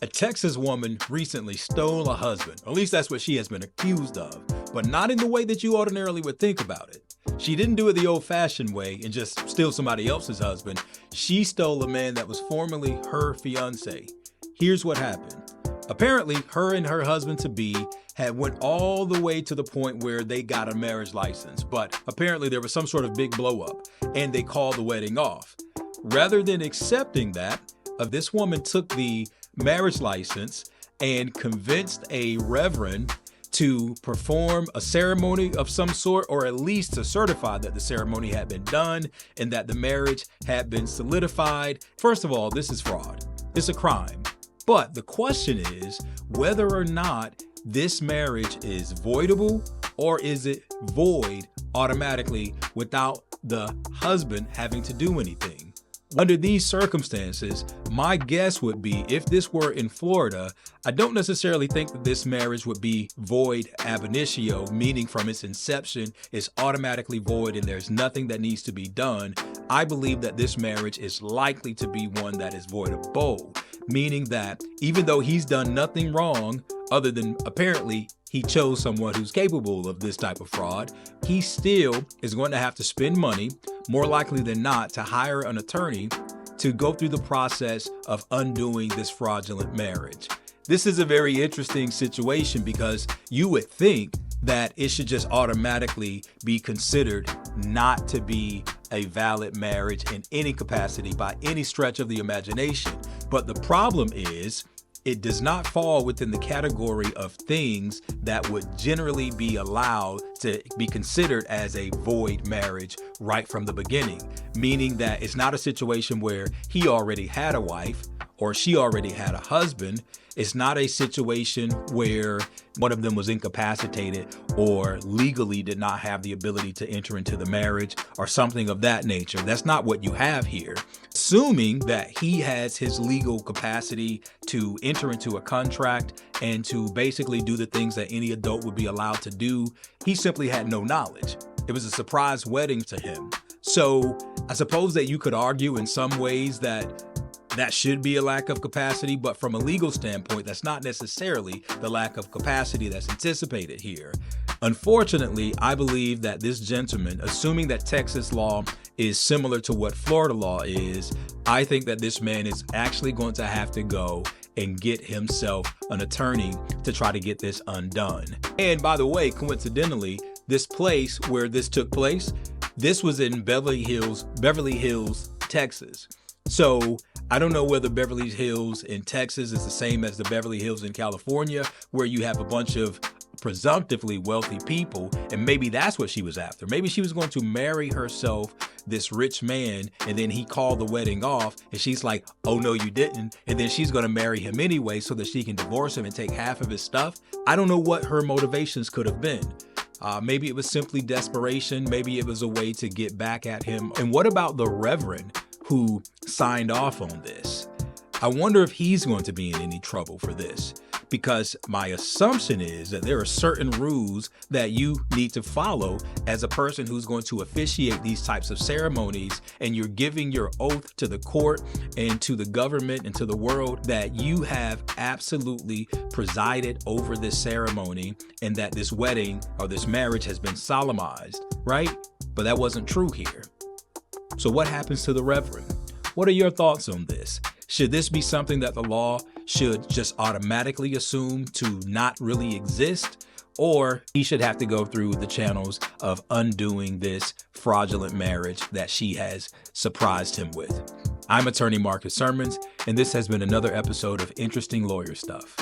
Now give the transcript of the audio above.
A Texas woman recently stole a husband, or at least that's what she has been accused of, but not in the way that you ordinarily would think about it. She didn't do it the old-fashioned way and just steal somebody else's husband. She stole a man that was formerly her fiance. Here's what happened. Apparently, her and her husband-to-be had went all the way to the point where they got a marriage license, but apparently there was some sort of big blow-up, and they called the wedding off. Rather than accepting that, this woman took the marriage license and convinced a reverend to perform a ceremony of some sort, or at least to certify that the ceremony had been done and that the marriage had been solidified. First of all, this is fraud. It's a crime. But the question is whether or not this marriage is voidable, or is it void automatically without the husband having to do anything. Under these circumstances, my guess would be, if this were in Florida, I don't necessarily think that this marriage would be void ab initio, meaning from its inception, it's automatically void and there's nothing that needs to be done. I believe that this marriage is likely to be one that is voidable, meaning that even though he's done nothing wrong, other than apparently he chose someone who's capable of this type of fraud, he still is going to have to spend money, more likely than not, to hire an attorney to go through the process of undoing this fraudulent marriage. This is a very interesting situation because you would think that it should just automatically be considered not to be a valid marriage in any capacity by any stretch of the imagination. But the problem is, it does not fall within the category of things that would generally be allowed to be considered as a void marriage right from the beginning, meaning that it's not a situation where he already had a wife or she already had a husband. It's not a situation where one of them was incapacitated or legally did not have the ability to enter into the marriage or something of that nature. That's not what you have here. Assuming that he has his legal capacity to enter into a contract and to basically do the things that any adult would be allowed to do, he simply had no knowledge. It was a surprise wedding to him. So I suppose that you could argue in some ways that should be a lack of capacity, but from a legal standpoint, that's not necessarily the lack of capacity that's anticipated here. Unfortunately, I believe that this gentleman, assuming that Texas law is similar to what Florida law is, I think that this man is actually going to have to go and get himself an attorney to try to get this undone. And by the way, coincidentally, this place where this took place, this was in Beverly Hills, Texas. So I don't know whether Beverly Hills in Texas is the same as the Beverly Hills in California, where you have a bunch of presumptively wealthy people, and maybe that's what she was after. Maybe she was going to marry herself this rich man, and then he called the wedding off, and she's like, oh no, you didn't. And then she's going to marry him anyway so that she can divorce him and take half of his stuff. I don't know what her motivations could have been. Maybe it was simply desperation. Maybe it was a way to get back at him. And what about the reverend who signed off on this? I wonder if he's going to be in any trouble for this, because my assumption is that there are certain rules that you need to follow as a person who's going to officiate these types of ceremonies, and you're giving your oath to the court and to the government and to the world that you have absolutely presided over this ceremony and that this wedding or this marriage has been solemnized, right? But that wasn't true here. So what happens to the reverend? What are your thoughts on this? Should this be something that the law should just automatically assume to not really exist? Or he should have to go through the channels of undoing this fraudulent marriage that she has surprised him with? I'm attorney Marcus Sermons, and this has been another episode of Interesting Lawyer Stuff.